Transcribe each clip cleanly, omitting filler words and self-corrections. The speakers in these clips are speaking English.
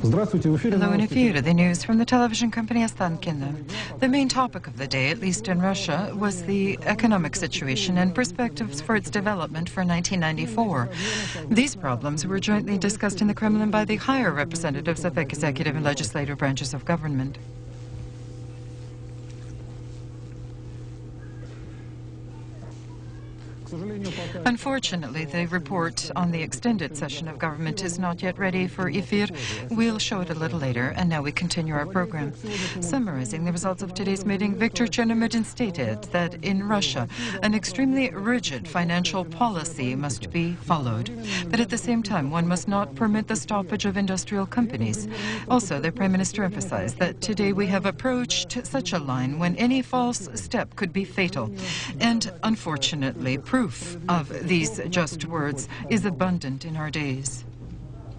Hello, in efir, the news from the television company Ostankiно. The main topic of the day, at least in Russia, was the economic situation and perspectives for its development for 1994. These problems were jointly discussed in the Kremlin by the higher representatives of the executive and legislative branches of government. Unfortunately, the report on the extended session of government is not yet ready for efir. We'll show it a little later, and now we continue our program. Summarizing the results of today's meeting, Viktor Chernomyrdin stated that in Russia, an extremely rigid financial policy must be followed. But at the same time, one must not permit the stoppage of industrial companies. Also, the Prime Minister emphasized that today we have approached such a line when any false step could be fatal. And unfortunately, proof of these just words is abundant in our days.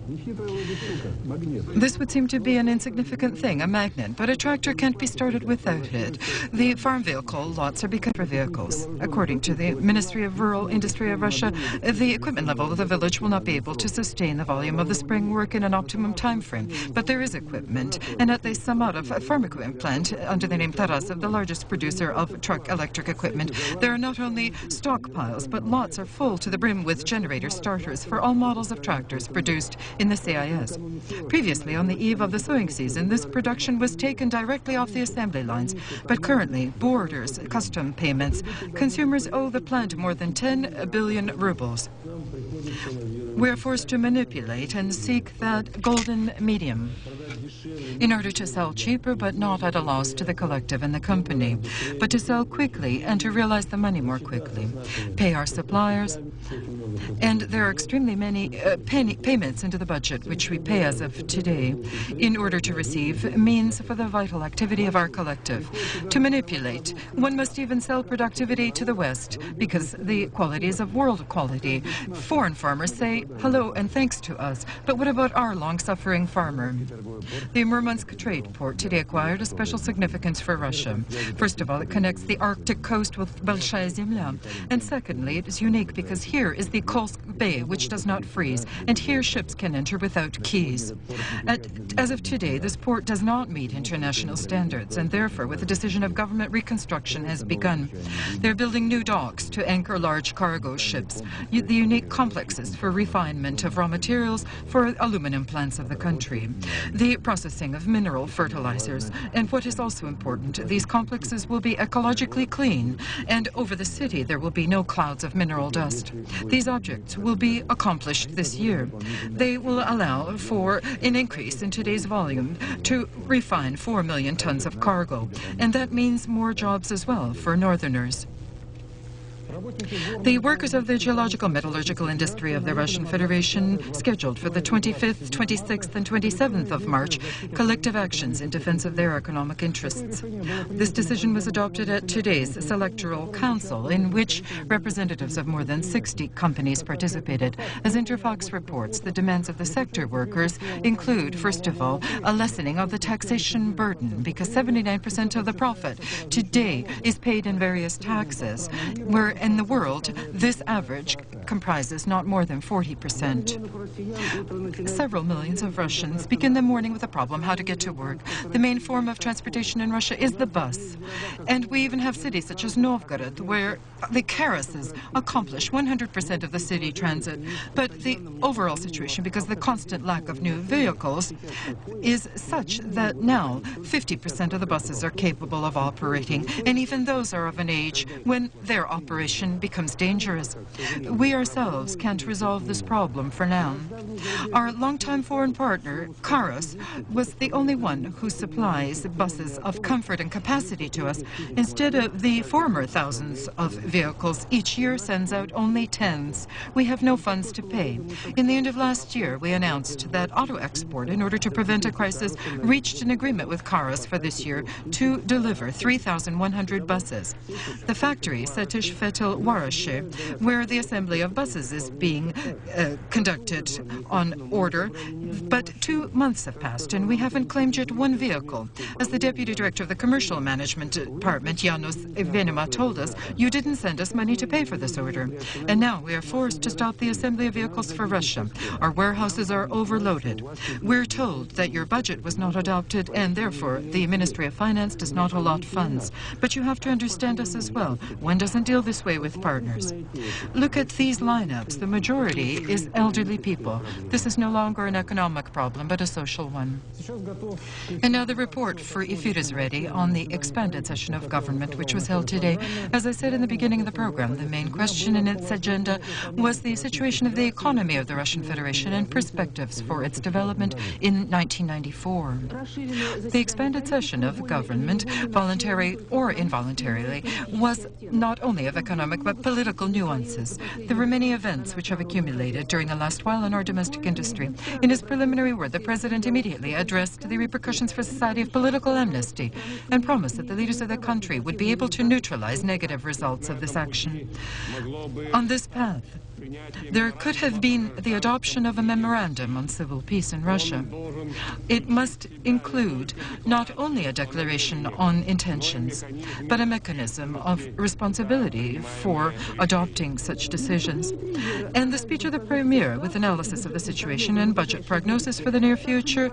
This would seem to be an insignificant thing, a magnet, but a tractor can't be started without it. The farm vehicle lots are becoming vehicles. According to the Ministry of Rural Industry of Russia, the equipment level of the village will not be able to sustain the volume of the spring work in an optimum time frame. But there is equipment, and at the Samarov farm equipment plant, under the name Tarasov, the largest producer of truck electric equipment, there are not only stockpiles, but lots are full to the brim with generator starters for all models of tractors produced in the CIS. Previously, on the eve of the sowing season, this production was taken directly off the assembly lines. But currently, borders, custom payments, consumers owe the plant more than 10 billion rubles. We're forced to manipulate and seek that golden medium in order to sell cheaper, but not at a loss to the collective and the company, but to sell quickly and to realize the money more quickly, pay our suppliers, and there are extremely many payments into the budget, which we pay as of today, in order to receive means for the vital activity of our collective. To manipulate, one must even sell productivity to the West, because the quality is of world quality. Foreign farmers say hello and thanks to us, but what about our long-suffering farmer? The Murmansk trade port today acquired a special significance for Russia. First of all, it connects the Arctic coast with Bolshaya Zemlya. And secondly, it is unique because here is the Kolsk Bay, which does not freeze, and here ships can enter without keys. As of today, this port does not meet international standards, and therefore, with the decision of government, reconstruction has begun. They're building new docks to anchor large cargo ships, the unique complexes for refinement of raw materials for aluminum plants of the country, the processing of mineral fertilizers, and what is also important, these complexes will be ecologically clean, and over the city there will be no clouds of mineral dust. These objects will be accomplished this year. They will allow for an increase in today's volume to refine 4 million tons of cargo, and that means more jobs as well for northerners. The workers of the geological metallurgical industry of the Russian Federation scheduled for the 25th, 26th and 27th of March collective actions in defense of their economic interests. This decision was adopted at today's Selectoral Council, in which representatives of more than 60 companies participated. As Interfox reports, the demands of the sector workers include, first of all, a lessening of the taxation burden, because 79% of the profit today is paid in various taxes, where in the world, this average comprises not more than 40%. Several millions of Russians begin the morning with a problem how to get to work. The main form of transportation in Russia is the bus. And we even have cities such as Novgorod, where the carrosses accomplish 100% of the city transit. But the overall situation, because of the constant lack of new vehicles, is such that now 50% of the buses are capable of operating, and even those are of an age when their operation becomes dangerous. We ourselves can't resolve this problem for now. Our longtime foreign partner, Karas, was the only one who supplies buses of comfort and capacity to us. Instead of the former thousands of vehicles, each year sends out only tens. We have no funds to pay. In the end of last year, we announced that Auto Export, in order to prevent a crisis, reached an agreement with Karas for this year to deliver 3,100 buses. The factory, Setish Fetil Warashe, where the assembly of buses is being conducted on order, But 2 months have passed, and we haven't claimed yet one vehicle. As the Deputy Director of the Commercial Management Department, Janos Venema, told us, you didn't send us money to pay for this order. And now we are forced to stop the assembly of vehicles for Russia. Our warehouses are overloaded. We're told that your budget was not adopted, and therefore the Ministry of Finance does not allot funds. But you have to understand us as well. One doesn't deal this way with partners. Look at these lineups. The majority is elderly people. This is no longer an economic problem, but a social one. And now the report for IFIR is ready on the expanded session of government, which was held today. As I said in the beginning of the program, the main question in its agenda was the situation of the economy of the Russian Federation and perspectives for its development in 1994. The expanded session of government, voluntary or involuntarily, was not only of economic but political nuances. There were many events which have accumulated during the last while in our domestic industry. In his preliminary word, the President immediately addressed the repercussions for society of political amnesty and promised that the leaders of the country would be able to neutralize negative results of this action. On this path, there could have been the adoption of a memorandum on civil peace in Russia. It must include not only a declaration on intentions, but a mechanism of responsibility for adopting such decisions. And the speech of the Premier, with analysis of the situation and budget prognosis for the near future,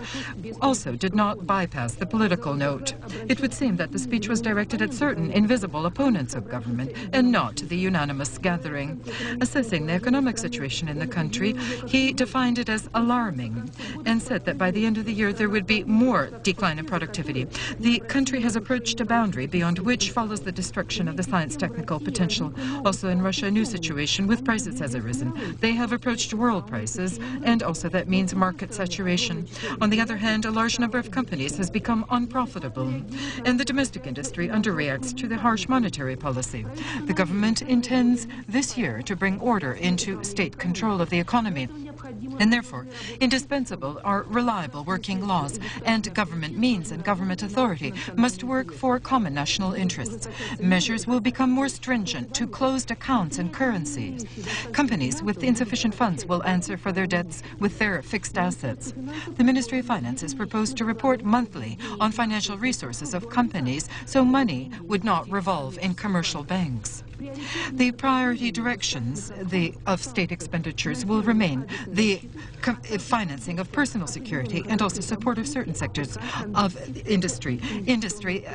also did not bypass the political note. It would seem that the speech was directed at certain invisible opponents of government and not the unanimous gathering. Assessing the economic situation in the country, he defined it as alarming and said that by the end of the year there would be more decline in productivity. The country has approached a boundary beyond which follows the destruction of the science-technical potential. Also in Russia, a new situation with prices has arisen. They have approached world prices, and also that means market saturation. On the other hand, a large number of companies has become unprofitable, and the domestic industry underreacts to the harsh monetary policy. The government intends this year to bring order into state control of the economy. And therefore, indispensable are reliable working laws, and government means and government authority must work for common national interests. Measures will become more stringent to closed accounts and currencies. Companies with insufficient funds will answer for their debts with their fixed assets. The Ministry of Finance has proposed to report monthly on financial resources of companies so money would not revolve in commercial banks. The priority directions of state expenditures will remain the financing of personal security and also support of certain sectors of industry,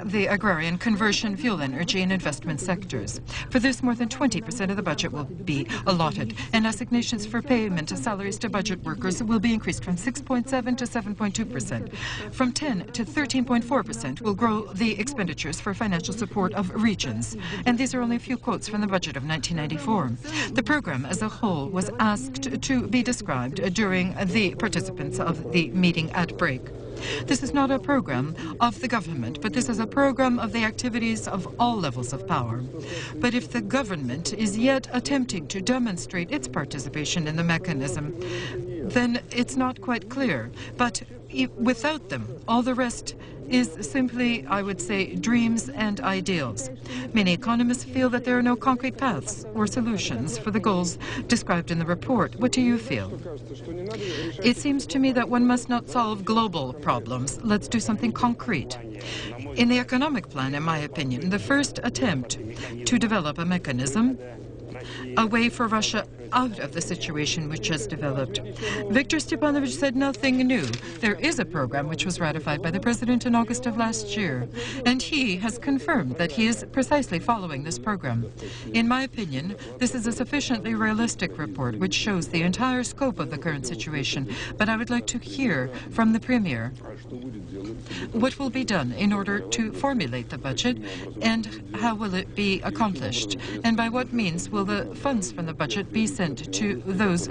the agrarian, conversion, fuel energy and investment sectors. For this, more than 20% of the budget will be allotted, and assignations for payment of salaries to budget workers will be increased from 6.7% to 7.2%. From 10 to 13.4% will grow the expenditures for financial support of regions. And these are only a few quotes from the budget of 1994. The program as a whole was asked to be described during the participants of the meeting at break. This is not a program of the government, but this is a program of the activities of all levels of power. But if the government is yet attempting to demonstrate its participation in the mechanism, then it's not quite clear. But without them, all the rest is simply, I would say, dreams and ideals. Many economists feel that there are no concrete paths or solutions for the goals described in the report. What do you feel? It seems to me that one must not solve global problems. Let's do something concrete. In the economic plan, in my opinion, the first attempt to develop a mechanism, a way for Russia out of the situation which has developed. Viktor Stepanovich said nothing new. There is a program which was ratified by the President in August of last year, and he has confirmed that he is precisely following this program. In my opinion, this is a sufficiently realistic report which shows the entire scope of the current situation, but I would like to hear from the Premier what will be done in order to formulate the budget, and how will it be accomplished, and by what means will the funds from the budget be sent to those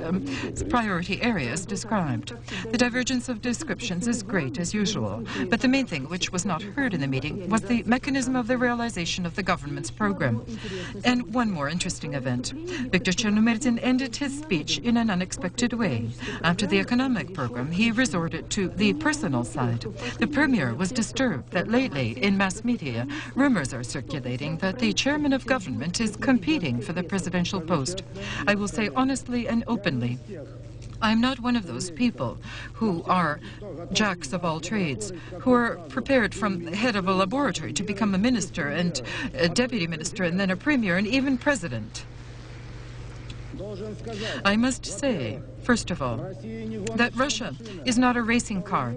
priority areas described. The divergence of descriptions is great, as usual, but the main thing which was not heard in the meeting was the mechanism of the realization of the government's program. And one more interesting event. Viktor Chernomyrdin ended his speech in an unexpected way. After the economic program, he resorted to the personal side. The Premier was disturbed that lately, in mass media, rumors are circulating that the chairman of government is competing for the presidential post. I will say honestly and openly I'm not one of those people who are jacks of all trades, who are prepared from the head of a laboratory to become a minister and a deputy minister and then a premier and even president. I must say, first of all, that Russia is not a racing car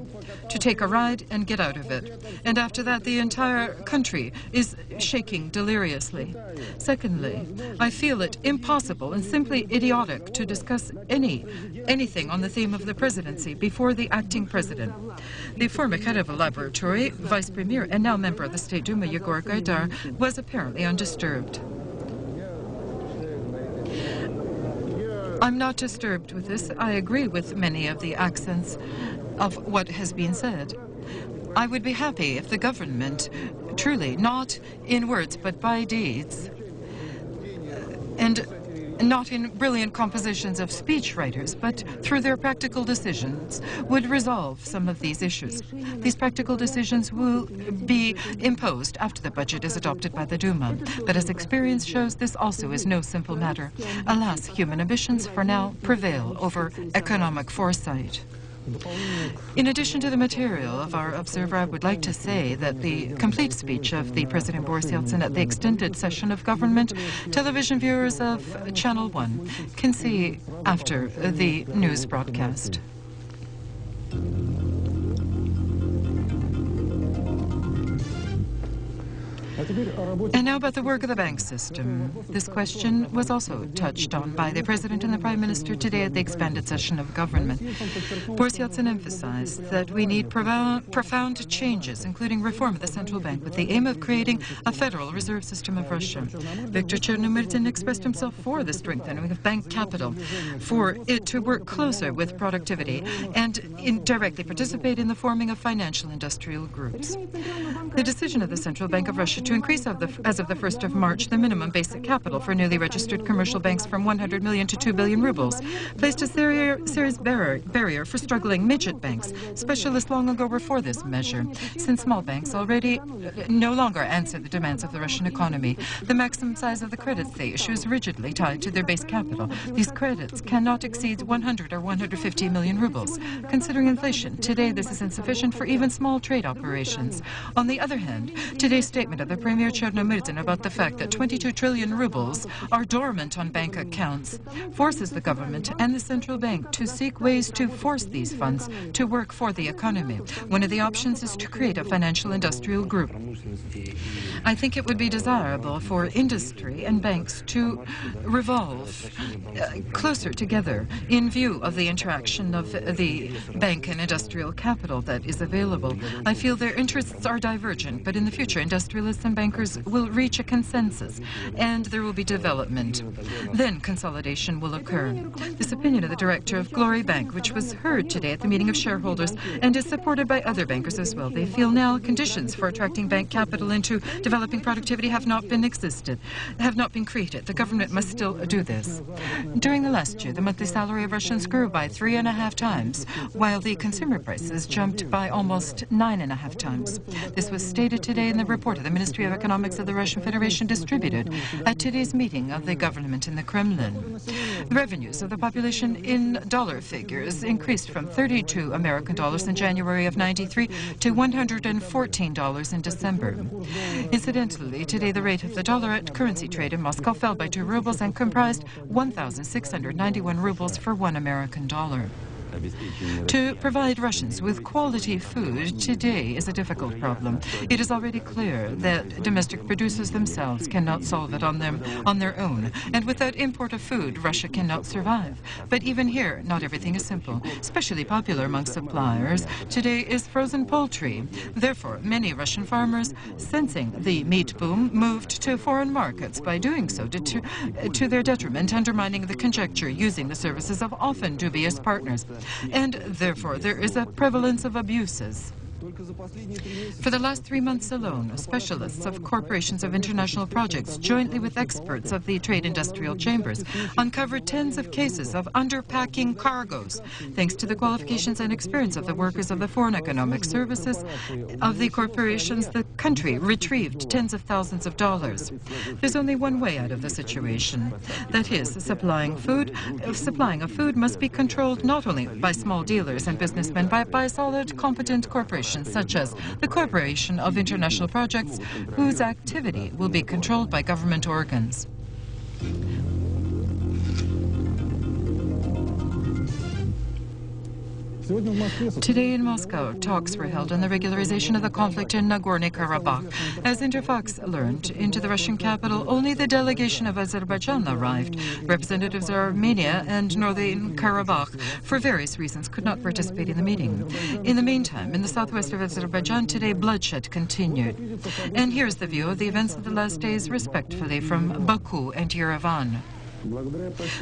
to take a ride and get out of it. And after that, the entire country is shaking deliriously. Secondly, I feel it impossible and simply idiotic to discuss anything on the theme of the presidency before the acting president. The former head of a laboratory, vice premier, and now member of the State Duma, Yegor Gaidar, was apparently undisturbed. I'm not disturbed with this. I agree with many of the accents of what has been said. I would be happy if the government truly, not in words but by deeds, and not in brilliant compositions of speechwriters, but through their practical decisions, would resolve some of these issues. These practical decisions will be imposed after the budget is adopted by the Duma. But as experience shows, this also is no simple matter. Alas, human ambitions for now prevail over economic foresight. In addition to the material of our observer, I would like to say that the complete speech of the President Boris Yeltsin at the extended session of government, television viewers of Channel 1 can see after the news broadcast. And now about the work of the bank system. This question was also touched on by the President and the Prime Minister today at the expanded session of government. Boris Yeltsin emphasized that we need profound changes, including reform of the central bank, with the aim of creating a federal reserve system of Russia. Viktor Chernomyrdin expressed himself for the strengthening of bank capital, for it to work closer with productivity and directly participate in the forming of financial industrial groups. The decision of the Central Bank of Russia to increase as of the 1st of March the minimum basic capital for newly registered commercial banks from 100 million to 2 billion rubles placed a serious barrier for struggling midget banks. Specialists long ago were for this measure, since small banks already no longer answer the demands of the Russian economy. The maximum size of the credits they issue is rigidly tied to their base capital. These credits cannot exceed 100 or 150 million rubles. Considering inflation, today this is insufficient for even small trade operations. On the other hand, today's statement of the Premier Chernomyrdin about the fact that 22 trillion rubles are dormant on bank accounts forces the government and the central bank to seek ways to force these funds to work for the economy. One of the options is to create a financial industrial group. I think it would be desirable for industry and banks to revolve closer together in view of the interaction of the bank and industrial capital that is available. I feel their interests are divergent, but in the future, industrialists and bankers will reach a consensus, and there will be development. Then consolidation will occur. This opinion of the director of Glory Bank, which was heard today at the meeting of shareholders and is supported by other bankers as well. They feel now conditions for attracting bank capital into developing productivity have not been created. The government must still do this. During the last year, the monthly salary of Russians grew by 3.5 times, while the consumer prices jumped by almost 9.5 times. This was stated today in the report of the Ministry of Economics of the Russian Federation distributed at today's meeting of the government in the Kremlin. The revenues of the population in dollar figures increased from 32 American dollars in January of '93 to $114 in December. Incidentally, today the rate of the dollar at currency trade in Moscow fell by 2 rubles and comprised 1,691 rubles for 1 American dollar. To provide Russians with quality food today is a difficult problem. It is already clear that domestic producers themselves cannot solve it on their own. And without import of food, Russia cannot survive. But even here, not everything is simple. Especially popular among suppliers today is frozen poultry. Therefore, many Russian farmers, sensing the meat boom, moved to foreign markets. By doing so, to their detriment, undermining the conjecture, using the services of often dubious partners. And therefore, there is a prevalence of abuses. For the last 3 months alone, specialists of corporations of international projects, jointly with experts of the trade industrial chambers, uncovered tens of cases of underpacking cargoes, thanks to the qualifications and experience of the workers of the foreign economic services of the corporations. The country retrieved tens of thousands of dollars. There's only one way out of the situation. That is, supplying food. Supplying of food must be controlled not only by small dealers and businessmen, but by solid, competent corporations such as the Corporation of International Projects, whose activity will be controlled by government organs. Today in Moscow, talks were held on the regularization of the conflict in Nagorno-Karabakh. As Interfax learned, into the Russian capital, only the delegation of Azerbaijan arrived. Representatives of Armenia and Northern Karabakh, for various reasons, could not participate in the meeting. In the meantime, in the southwest of Azerbaijan, today bloodshed continued. And here's the view of the events of the last days, respectively, from Baku and Yerevan.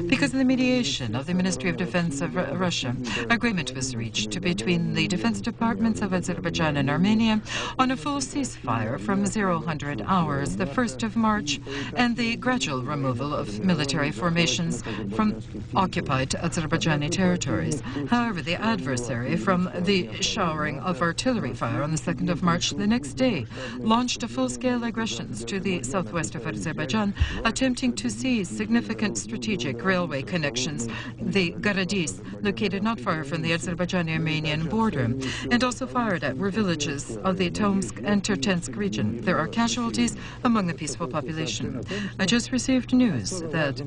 Because of the mediation of the Ministry of Defense of Russia, agreement was reached between the defense departments of Azerbaijan and Armenia on a full ceasefire from 00 hours, the 1st of March, and the gradual removal of military formations from occupied Azerbaijani territories. However, the adversary, from the showering of artillery fire on the 2nd of March, the next day, launched a full-scale aggressions to the southwest of Azerbaijan, attempting to seize significant strategic railway connections, the Garadis, located not far from the Azerbaijani-Armenian border, and also fired at were villages of the Tomsk and Tertensk region. There are casualties among the peaceful population. I just received news that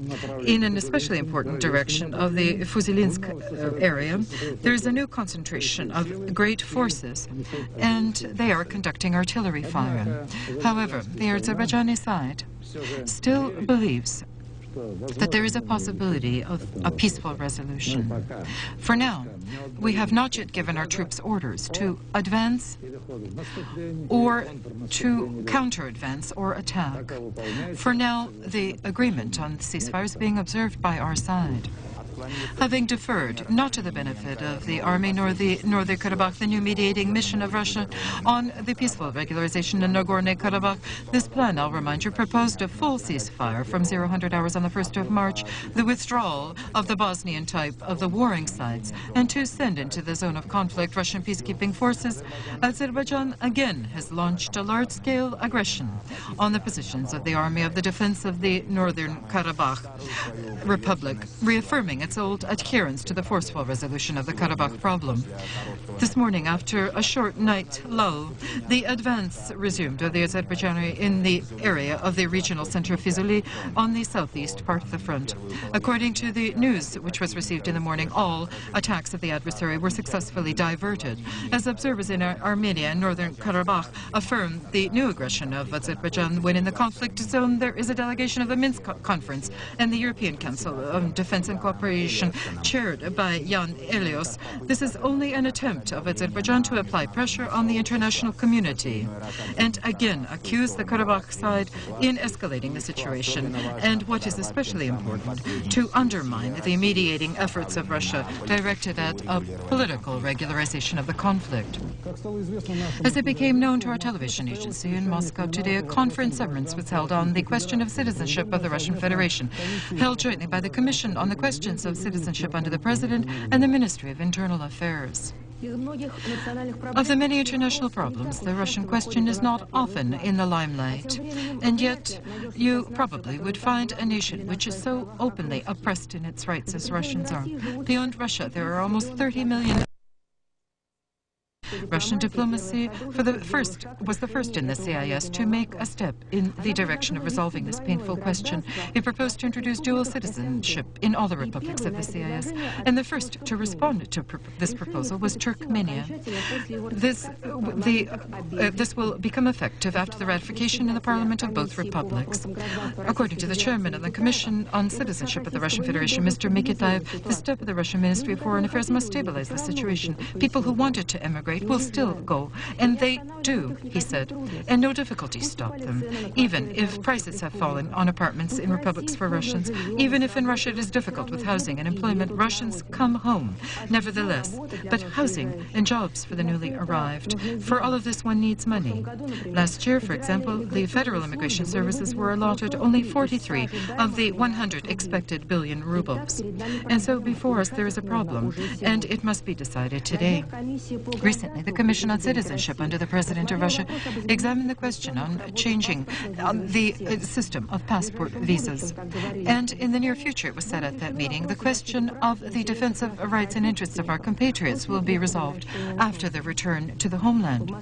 in an especially important direction of the Fuzilinsk area, there is a new concentration of great forces, and they are conducting artillery fire. However, the Azerbaijani side still believes that there is a possibility of a peaceful resolution. For now, we have not yet given our troops orders to advance or to counter-advance or attack. For now, the agreement on ceasefire is being observed by our side. Having deferred, not to the benefit of the army nor the Northern Karabakh, the new mediating mission of Russia on the peaceful regularization in Nagorno-Karabakh, this plan, I'll remind you, proposed a full ceasefire from 00 hours on the 1st of March, the withdrawal of the Bosnian type of the warring sides, and to send into the zone of conflict Russian peacekeeping forces. Azerbaijan again has launched a large-scale aggression on the positions of the Army of the Defense of the Northern Karabakh Republic, reaffirming its old adherence to the forceful resolution of the Karabakh problem. This morning, after a short night lull, the advance resumed of the Azerbaijani in the area of the regional center of Fizuli on the southeast part of the front. According to the news which was received in the morning, all attacks of the adversary were successfully diverted. As observers in Armenia and Northern Karabakh affirm the new aggression of Azerbaijan, when in the conflict zone there is a delegation of the Minsk Conference and the European Council of Defense and Cooperation, chaired by Jan Elios. This is only an attempt of Azerbaijan to apply pressure on the international community and again accuse the Karabakh side in escalating the situation, and what is especially important, to undermine the mediating efforts of Russia directed at a political regularization of the conflict. As it became known to our television agency in Moscow today, a conference severance was held on the question of citizenship of the Russian Federation, held jointly by the Commission on the Questions of Citizenship under the President and the Ministry of Internal Affairs. Of the many international problems, the Russian question is not often in the limelight, and yet you probably would find a nation which is so openly oppressed in its rights as Russians are. Beyond Russia, there are almost 30 million. Russian diplomacy was the first in the CIS to make a step in the direction of resolving this painful question. It proposed to introduce dual citizenship in all the republics of the CIS, and the first to respond to this proposal was Turkmenia. This will become effective after the ratification in the parliament of both republics. According to the chairman of the Commission on Citizenship of the Russian Federation, Mr. Mikitayev, the step of the Russian Ministry of Foreign Affairs must stabilize the situation. People who wanted to emigrate state will still go, and they do, he said, and no difficulties stop them, even if prices have fallen on apartments in republics for Russians, even if in Russia it is difficult with housing and employment, Russians come home, nevertheless. But housing and jobs for the newly arrived, for all of this one needs money. Last year, for example, the Federal Immigration Services were allotted only 43 of the 100 expected billion rubles. And so before us there is a problem, and it must be decided today. Recently, the Commission on Citizenship under the President of Russia examined the question on changing the system of passport visas. And in the near future, it was said at that meeting, the question of the defense of rights and interests of our compatriots will be resolved after their return to the homeland.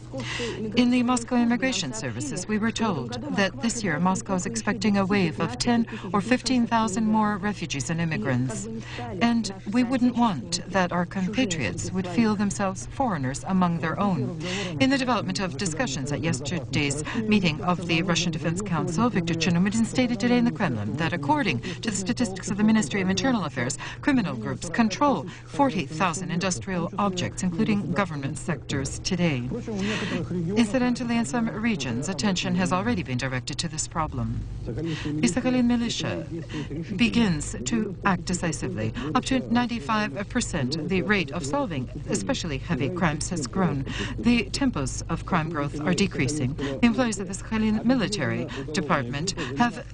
In the Moscow Immigration Services, we were told that this year Moscow is expecting a wave of 10 or 15,000 more refugees and immigrants. And we wouldn't want that our compatriots would feel themselves foreigners among their own. In the development of discussions at yesterday's meeting of the Russian Defense Council, Viktor Chernomyrdin stated today in the Kremlin that according to the statistics of the Ministry of Internal Affairs, criminal groups control 40,000 industrial objects, including government sectors today. Incidentally, in some regions, attention has already been directed to this problem. The Sakhalin militia begins to act decisively. Up to 95%, the rate of solving especially heavy crimes has grown. The tempos of crime growth are decreasing. The employees of the Sakhalin military department have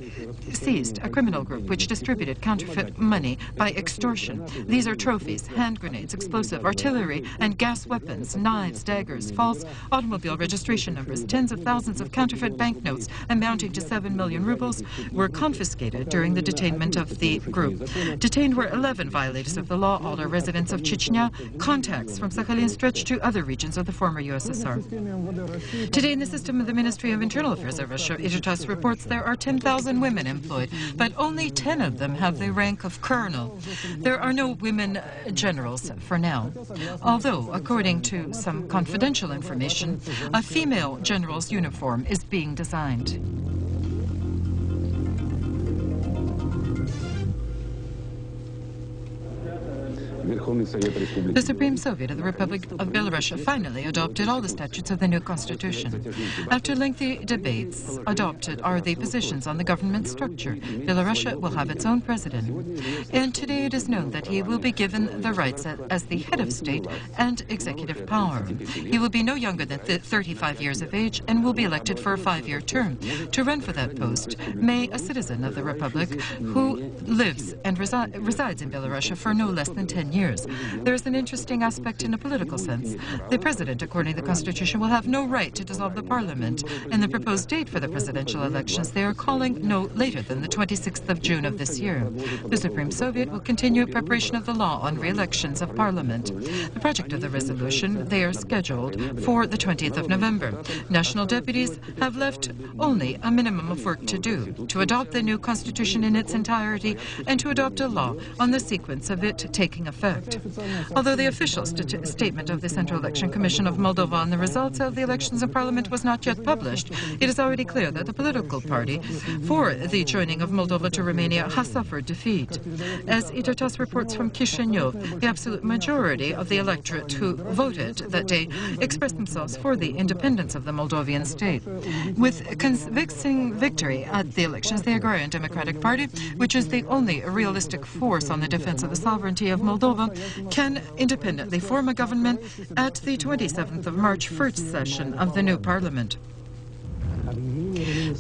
seized a criminal group which distributed counterfeit money by extortion. These are trophies, hand grenades, explosive, artillery, and gas weapons, knives, daggers, false automobile registration numbers. Tens of thousands of counterfeit banknotes amounting to 7 million rubles were confiscated during the detainment of the group. Detained were 11 violators of the law, all are residents of Chechnya. Contacts from Sakhalin stretch to other regions of the former USSR. Today, in the system of the Ministry of Internal Affairs of Russia, Ijitas reports there are 10,000 women employed, but only 10 of them have the rank of colonel. There are no women generals for now, although, according to some confidential information, a female general's uniform is being designed. The Supreme Soviet of the Republic of Belarus finally adopted all the statutes of the new constitution. After lengthy debates, adopted are the positions on the government structure. Belarus will have its own president. And today it is known that he will be given the rights as the head of state and executive power. He will be no younger than 35 years of age and will be elected for a 5-year term. To run for that post, may a citizen of the Republic who lives and resides in Belarus for no less than 10 years. There is an interesting aspect in a political sense. The president, according to the Constitution, will have no right to dissolve the parliament, and the proposed date for the presidential elections they are calling no later than the 26th of June of this year. The Supreme Soviet will continue preparation of the law on re-elections of parliament. The project of the resolution, they are scheduled for the 20th of November. National deputies have left only a minimum of work to do, to adopt the new constitution in its entirety and to adopt a law on the sequence of it taking effect. Although the official statement of the Central Election Commission of Moldova on the results of the elections in parliament was not yet published, it is already clear that the political party for the joining of Moldova to Romania has suffered defeat. As Ijitas reports from Chisinau, the absolute majority of the electorate who voted that day expressed themselves for the independence of the Moldovan state. With convincing victory at the elections, the Agrarian Democratic Party, which is the only realistic force on the defense of the sovereignty of Moldova, can independently form a government at the 27th of March first session of the new parliament.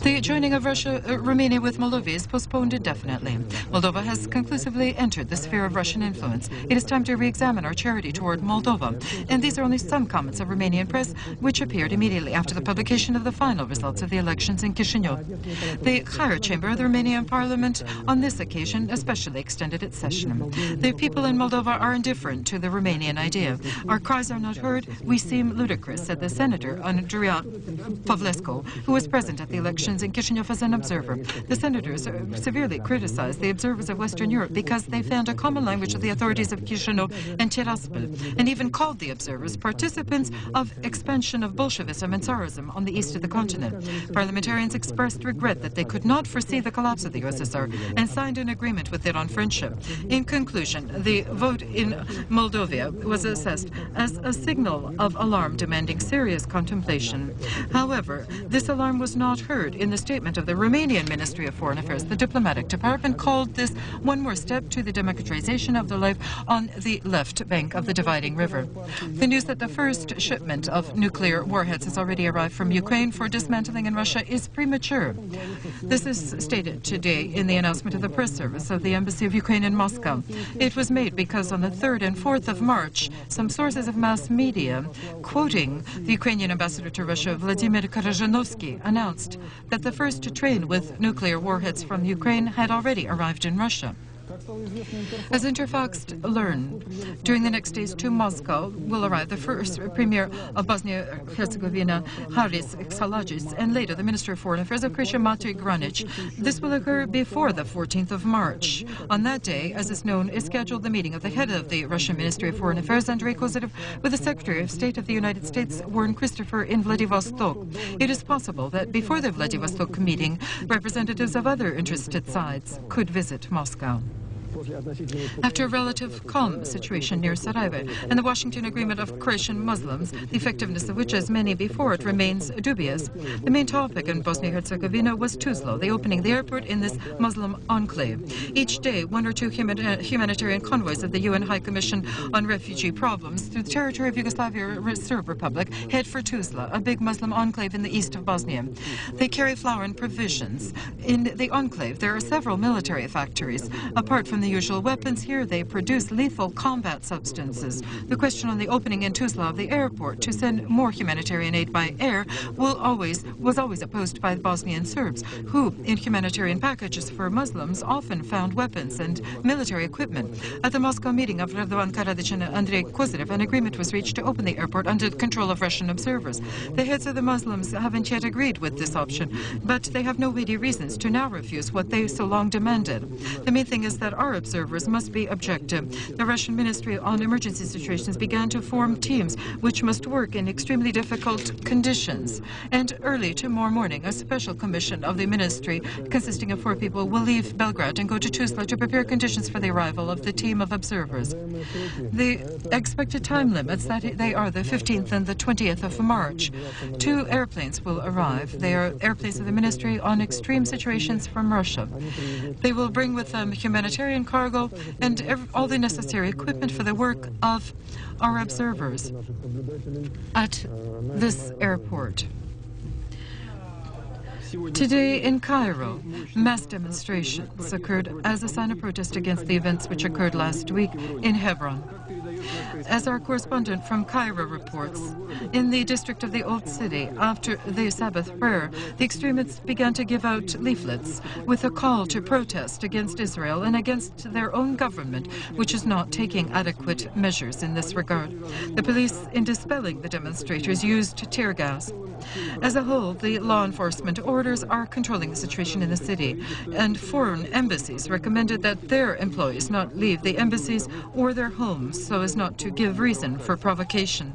The joining of Romania with Moldova is postponed indefinitely. Moldova has conclusively entered the sphere of Russian influence. It is time to re-examine our charity toward Moldova. And these are only some comments of Romanian press, which appeared immediately after the publication of the final results of the elections in Chisinau. The higher chamber of the Romanian parliament on this occasion especially extended its session. The people in Moldova are indifferent to the Romanian idea. Our cries are not heard. We seem ludicrous, said the senator, Andrea Pavlescu, who was present at the election conditions in Chisinau as an observer. The senators severely criticized the observers of Western Europe because they found a common language with the authorities of Chisinau and Tiraspol, and even called the observers participants of expansion of Bolshevism and Tsarism on the east of the continent. Parliamentarians expressed regret that they could not foresee the collapse of the USSR and signed an agreement with it on friendship. In conclusion, the vote in Moldova was assessed as a signal of alarm demanding serious contemplation. However, this alarm was not heard in the statement of the Romanian Ministry of Foreign Affairs. The diplomatic department called this one more step to the democratization of the life on the left bank of the dividing river. The news that the first shipment of nuclear warheads has already arrived from Ukraine for dismantling in Russia is premature. This is stated today in the announcement of the press service of the Embassy of Ukraine in Moscow. It was made because on the 3rd and 4th of March, some sources of mass media, quoting the Ukrainian ambassador to Russia, Vladimir Karazhanovsky, announced that the first train with nuclear warheads from Ukraine had already arrived in Russia. As Interfax learned, during the next days to Moscow will arrive the first Premier of Bosnia-Herzegovina, Haris Ksalajis, and later the Minister of Foreign Affairs of Croatia, Matej Granic. This will occur before the 14th of March. On that day, as is known, is scheduled the meeting of the head of the Russian Ministry of Foreign Affairs, Andrei Kozyrev, with the Secretary of State of the United States, Warren Christopher, in Vladivostok. It is possible that before the Vladivostok meeting, representatives of other interested sides could visit Moscow. After a relative calm situation near Sarajevo and the Washington Agreement of Croatian Muslims, the effectiveness of which, as many before it, remains dubious, the main topic in Bosnia-Herzegovina was Tuzla, the opening of the airport in this Muslim enclave. Each day, one or two humanitarian convoys of the UN High Commission on Refugee Problems through the territory of Yugoslavia Serb Republic head for Tuzla, a big Muslim enclave in the east of Bosnia. They carry flour and provisions. In the enclave, there are several military factories. Apart from the usual weapons, here they produce lethal combat substances. The question on the opening in Tuzla of the airport to send more humanitarian aid by air was always opposed by the Bosnian Serbs, who, in humanitarian packages for Muslims, often found weapons and military equipment. At the Moscow meeting of Radovan Karadzic and Andrei Kozyrev, an agreement was reached to open the airport under the control of Russian observers. The heads of the Muslims haven't yet agreed with this option, but they have no weighty reasons to now refuse what they so long demanded. The main thing is that our observers must be objective. The Russian Ministry on Emergency Situations began to form teams which must work in extremely difficult conditions. And early tomorrow morning, a special commission of the ministry consisting of 4 people will leave Belgrade and go to Tuzla to prepare conditions for the arrival of the team of observers. The expected time limits, they are the 15th and the 20th of March. 2 airplanes will arrive. They are airplanes of the ministry on extreme situations from Russia. They will bring with them humanitarian cargo and all the necessary equipment for the work of our observers at this airport. Today in Cairo, mass demonstrations occurred as a sign of protest against the events which occurred last week in Hebron. As our correspondent from Cairo reports, in the district of the Old City, after the Sabbath prayer, the extremists began to give out leaflets with a call to protest against Israel and against their own government, which is not taking adequate measures in this regard. The police, in dispelling the demonstrators, used tear gas. As a whole, the law enforcement orders are controlling the situation in the city, and foreign embassies recommended that their employees not leave the embassies or their homes so as not to give reason for provocation.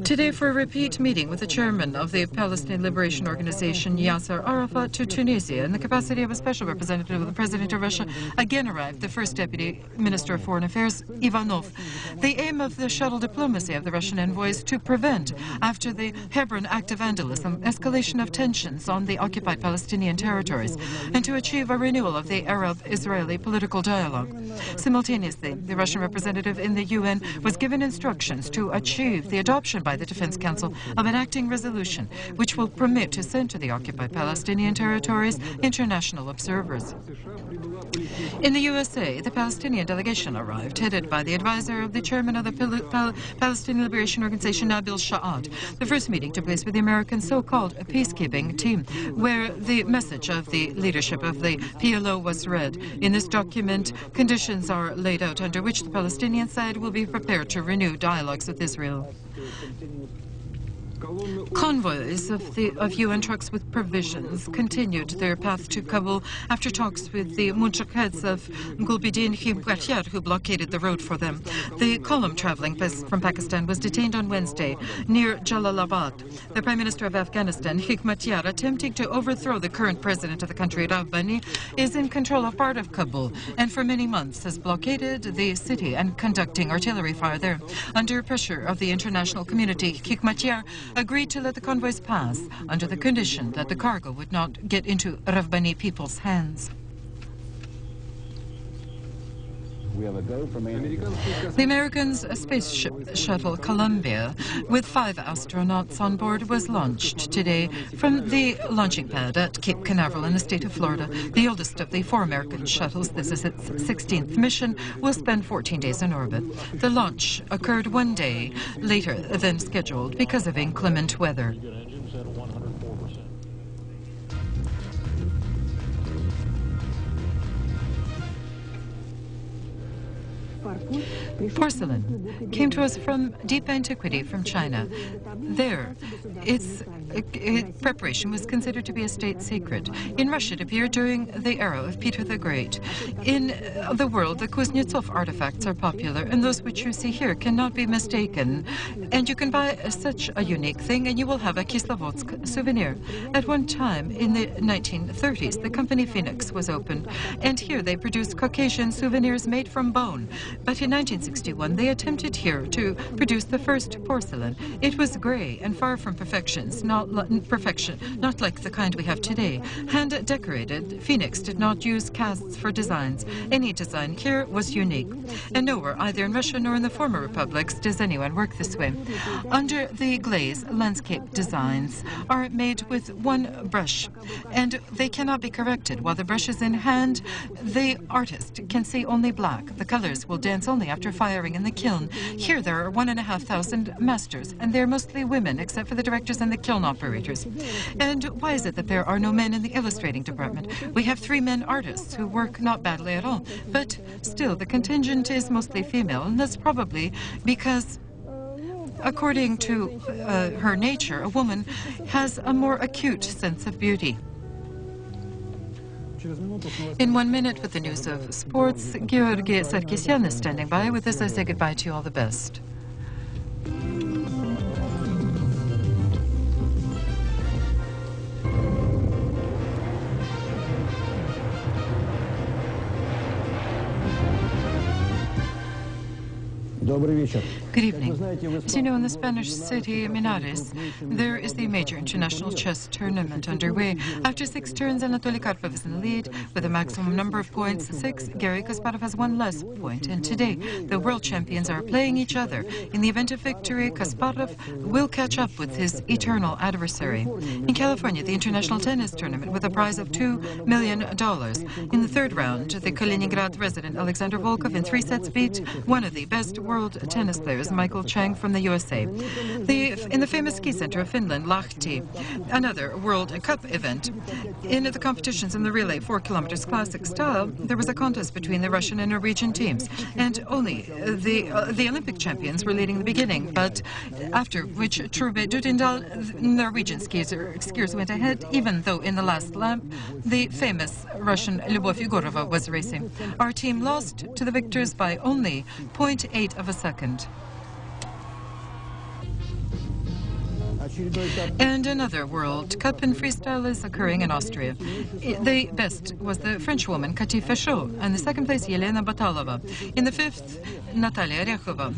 Today, for a repeat meeting with the chairman of the Palestinian Liberation Organization, Yasser Arafat, to Tunisia in the capacity of a special representative of the President of Russia, again arrived the first Deputy Minister of Foreign Affairs, Ivanov. The aim of the shuttle diplomacy of the Russian envoy is to prevent, after the Hebron act of vandalism, escalation of tensions on the occupied Palestinian territories, and to achieve a renewal of the Arab-Israeli political dialogue. Simultaneously, the Russian representative in the UN was given instructions to achieve the adoption by the Defense Council of an acting resolution which will permit to send to the occupied Palestinian territories international observers. In the USA, the Palestinian delegation arrived, headed by the advisor of the chairman of the Palestinian Liberation Organization, Nabil Sha'ad. The first meeting took place with the American so-called peacekeeping team, where the message of the leadership of the PLO was read. In this document, conditions are laid out under which the Palestinian side will be prepared to renew dialogues with Israel. Convoys of UN trucks with provisions continued their path to Kabul after talks with the mujahids of Gulbuddin Himmatyar, who blockaded the road for them. The column traveling from Pakistan was detained on Wednesday near Jalalabad. The Prime Minister of Afghanistan, Himmatyar, attempting to overthrow the current president of the country, Rabbani, is in control of part of Kabul and for many months has blockaded the city and conducting artillery fire there. Under pressure of the international community, Himmatyar agreed to let the convoys pass under the condition that the cargo would not get into Rabbani people's hands. The Americans' spaceship shuttle Columbia, with 5 astronauts on board, was launched today from the launching pad at Cape Canaveral in the state of Florida. The oldest of the 4 American shuttles, this is its 16th mission, will spend 14 days in orbit. The launch occurred 1 day later than scheduled because of inclement weather. Porcelain came to us from deep antiquity from China. There, its preparation was considered to be a state secret. In Russia, it appeared during the era of Peter the Great. In the world, the Kuznetsov artifacts are popular, and those which you see here cannot be mistaken. And you can buy such a unique thing, and you will have a Kislovodsk souvenir. At one time, in the 1930s, the company Phoenix was opened, and here they produced Caucasian souvenirs made from bone. But in 1961, they attempted here to produce the first porcelain. It was gray and far from perfection, not like the kind we have today. Hand-decorated, Phoenix did not use casts for designs. Any design here was unique. And nowhere, either in Russia nor in the former republics, does anyone work this way. Under the glaze, landscape designs are made with one brush, and they cannot be corrected. While the brush is in hand, the artist can see only black. The colors will dance only after firing in the kiln. Here there are 1,500 masters, and they're mostly women, except for the directors and the kiln operators. And why is it that there are no men in the illustrating department? We have 3 men artists who work not badly at all, but still the contingent is mostly female, and that's probably because, according to her nature, a woman has a more acute sense of beauty. In 1 minute with the news of sports, Georgi Sarkisyan is standing by. With this, I say goodbye to you. All the best. Good evening. As you know, in the Spanish city Minares, there is the major international chess tournament underway. After 6 turns, Anatoly Karpov is in the lead with a maximum number of points 6. Garry Kasparov has 1 less point. And today, the world champions are playing each other. In the event of victory, Kasparov will catch up with his eternal adversary. In California, the international tennis tournament with a prize of $2 million. In the 3rd round, the Kaliningrad resident Alexander Volkov in 3 sets beat one of the best world tennis players, Michael Chang from the USA. In the famous ski center of Finland, Lahti, another World Cup event. In the competitions in the relay 4 kilometers classic style, there was a contest between the Russian and Norwegian teams, and only the Olympic champions were leading the beginning, but after which Trube Dudindal, Norwegian skiers went ahead, even though in the last lap, the famous Russian Lyubov Yegorova was racing. Our team lost to the victors by only 0.8 of a second. And another World Cup in freestyle is occurring in Austria. The best was the French woman Cathy Fechot, and the 2nd place Yelena Batalova. In the 5th, Natalia Orekhova.